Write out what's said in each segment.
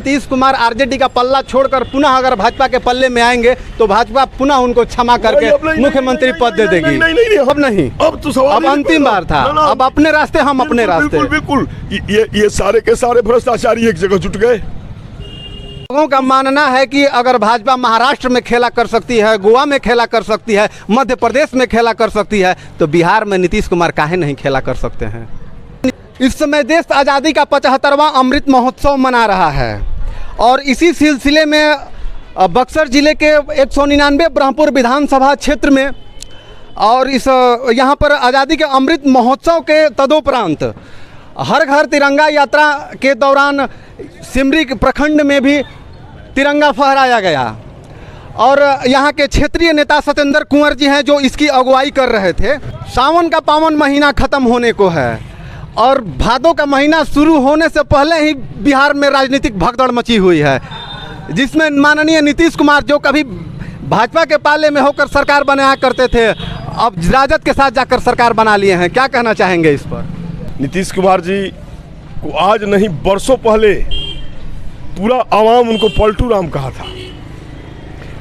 Nitish Kumar RJD का पल्ला छोड़कर पुनः अगर भाजपा के पल्ले में आएंगे तो भाजपा पुनः उनको क्षमा करके मुख्यमंत्री पद दे देगी। अब नहीं, अब तो सवाल अब अंतिम बार था, अब अपने रास्ते हम अपने रास्ते। बिल्कुल ये सारे के सारे भ्रष्टाचारी एक जगह जुट गए। लोगों का मानना है कि अगर भाजपा महाराष्ट्र में खेला कर सकती है, गोवा में खेला कर सकती है, मध्य प्रदेश में खेला कर सकती है, तो बिहार में नीतीश कुमार काहे नहीं खेला कर सकते हैं। इस समय देश आज़ादी का 75वां अमृत महोत्सव मना रहा है और इसी सिलसिले में बक्सर जिले के 199 ब्रह्मपुर विधानसभा क्षेत्र में और इस यहाँ पर आज़ादी के अमृत महोत्सव के तदोपरांत हर घर तिरंगा यात्रा के दौरान सिमरी प्रखंड में भी तिरंगा फहराया गया और यहाँ के क्षेत्रीय नेता सत्येंद्र कुंवर जी हैं जो इसकी अगुवाई कर रहे थे। सावन का पावन महीना ख़त्म होने को है और भादों का महीना शुरू होने से पहले ही बिहार में राजनीतिक भगदड़ मची हुई है, जिसमें माननीय नीतीश कुमार जो कभी भाजपा के पाले में होकर सरकार बनाया करते थे, अब राजद के साथ जाकर सरकार बना लिए हैं। क्या कहना चाहेंगे इस पर? नीतीश कुमार जी को आज नहीं बरसों पहले पूरा आवाम उनको पलटू राम कहा था।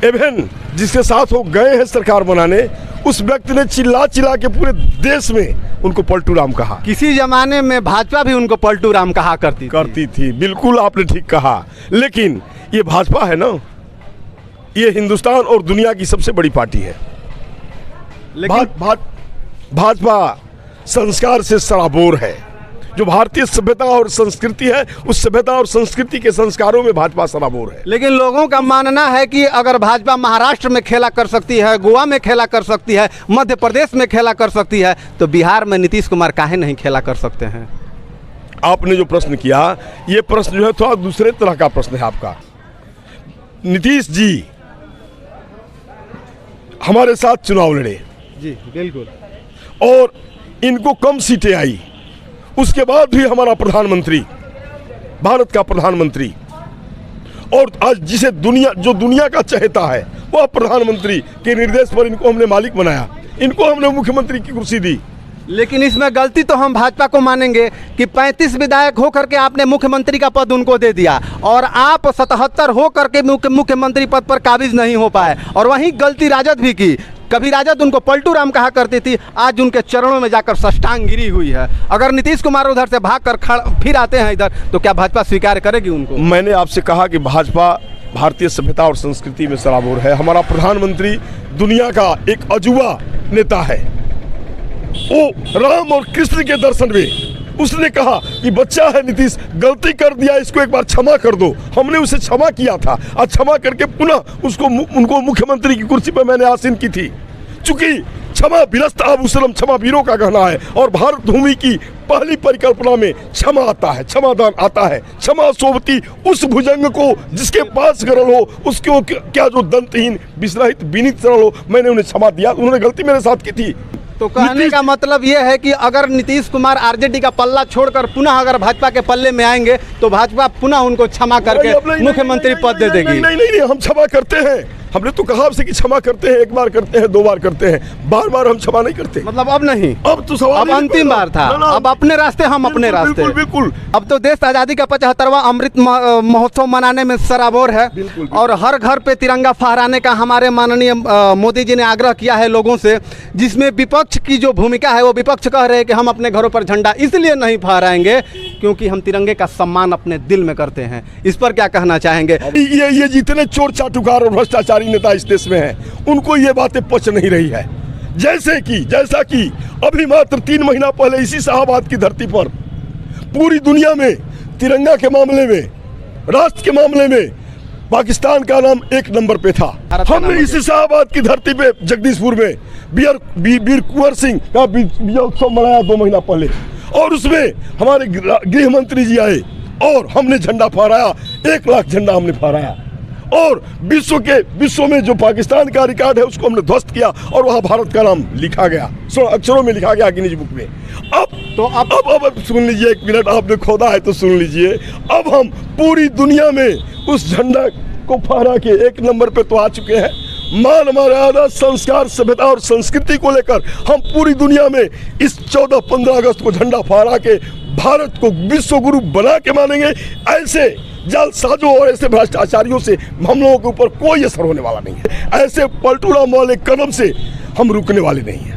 एवं जिसके साथ वो गए हैं सरकार बनाने, उस व्यक्ति ने चिल्ला चिल्ला के पूरे देश में उनको पलटू राम कहा। किसी जमाने में भाजपा भी उनको पलटू राम कहा करती थी। बिल्कुल आपने ठीक कहा, लेकिन ये भाजपा है ना, ये हिंदुस्तान और दुनिया की सबसे बड़ी पार्टी है। भाजपा संस्कार से सराबोर है। जो भारतीय सभ्यता और संस्कृति है, उस सभ्यता और संस्कृति के संस्कारों में भाजपा सराबोर है। लेकिन लोगों का मानना है कि अगर भाजपा महाराष्ट्र में खेला कर सकती है, गोवा में खेला कर सकती है, मध्य प्रदेश में खेला कर सकती है, तो बिहार में नीतीश कुमार काहे नहीं खेला कर सकते हैं। आपने जो प्रश्न किया, ये प्रश्न जो है थोड़ा दूसरे तरह का प्रश्न है आपका। नीतीश जी हमारे साथ चुनाव लड़े जी, बिल्कुल, और इनको कम सीटें आई, उसके बाद भी हमारा प्रधानमंत्री, भारत का प्रधानमंत्री, और आज जिसे दुनिया का चहेता है, वह प्रधानमंत्री के निर्देश पर इनको हमने मालिक बनाया, इनको हमने मुख्यमंत्री की कुर्सी दी। लेकिन इसमें गलती तो हम भाजपा को मानेंगे कि 35 विधायक होकर के आपने मुख्यमंत्री का पद उनको दे दिया और आप 77 होकर के मुख्यमंत्री पद पर काबिज नहीं हो पाए, और वहीं गलती राजद भी की। कभी राजद उनको पलटू राम कहा करती थी, आज उनके चरणों में जाकर साष्टांग गिरी हुई है। अगर नीतीश कुमार उधर से भाग कर फिर आते हैं इधर, तो क्या भाजपा स्वीकार करेगी उनको? मैंने आपसे कहा कि भाजपा भारतीय सभ्यता और संस्कृति में सराबोर है। हमारा प्रधानमंत्री दुनिया का एक अजूबा नेता है। वो राम और कृष्ण के दर्शन में उसने कहा कि बच्चा है नीतीश, गलती कर दिया, इसको एक बार क्षमा कर दो। हमने उसे क्षमा किया था और क्षमा करके पुनः उनको मुख्यमंत्री की कुर्सी पर मैंने आसीन की थी। चूंकि क्षमा विरस्त आभूषणम, क्षमा वीरों का गहना है, और भारत भूमि की पहली परिकल्पना में क्षमा आता है, क्षमादान आता है। क्षमा सोवती उस भुजंग को जिसके पास गरल हो, उसको क्या जो दंतहीन विस्रहित विनीत सरल हो। मैंने उन्हें क्षमा दिया, उन्होंने गलती मेरे साथ की थी। तो कहने का मतलब यह है कि अगर नीतीश कुमार आरजेडी का पल्ला छोड़कर पुनः अगर भाजपा के पल्ले में आएंगे तो भाजपा पुनः उनको क्षमा करके मुख्यमंत्री पद दे देगी। नहीं, हम क्षमा करते हैं। हमने तो कहा आपसे कि क्षमा करते हैं, एक बार करते हैं, 2 बार करते हैं, बार बार हम क्षमा नहीं करते। मतलब अब नहीं, अब तो सवाल, अब अंतिम बार था, अब अपने रास्ते हम अपने रास्ते। बिल्कुल। अब तो देश आज़ादी का 75वां अमृत महोत्सव मनाने में सराबोर है और हर घर पे तिरंगा फहराने का हमारे माननीय मोदी जी ने आग्रह किया है लोगों से, जिसमें विपक्ष की जो भूमिका है, वो विपक्ष कह रहे हैं कि हम अपने घरों पर झंडा इसलिए नहीं फहराएंगे क्योंकि हम तिरंगे का सम्मान अपने दिल में करते हैं। इस पर क्या कहना चाहेंगे? ये जितने चोर चाटुकार और भ्रष्टाचारी नेता इस देश में हैं, उनको ये बातें पच नहीं रही है। जैसा कि अभी मात्र 3 महीना पहले इसी शाहबाद की धरती पर पूरी दुनिया में तिरंगा के मामले में, राष्ट्र के मामले में पाकिस्तान का नाम 1 नंबर पे था। हमने इसी शाहबाद की धरती पे जगदीशपुर में वीर कुंवर सिंह का विजय उत्सव मनाया 2 महीना पहले, और उसमें हमारे गृह मंत्री जी आए और हमने झंडा फहराया। 1 लाख झंडा हमने फहराया, और विश्व में जो पाकिस्तान का रिकॉर्ड है उसको हमने ध्वस्त किया, और वहाँ भारत का नाम लिखा गया, 16 अक्षरों में लिखा गया गिनीज बुक में। अब सुन लीजिए, 1 मिनट आपने खोदा है तो सुन लीजिए। अब हम पूरी दुनिया में उस झंडा को फहरा के 1 नंबर पे तो आ चुके हैं। मान मर्यादा, संस्कार, सभ्यता और संस्कृति को लेकर हम पूरी दुनिया में इस 14-15 अगस्त को झंडा फहरा के भारत को विश्व गुरु बना के मानेंगे। ऐसे जालसाजों और ऐसे भ्रष्टाचारियों से हम लोगों के ऊपर कोई असर होने वाला नहीं है। ऐसे पलटूराम वाले कदम से हम रुकने वाले नहीं हैं।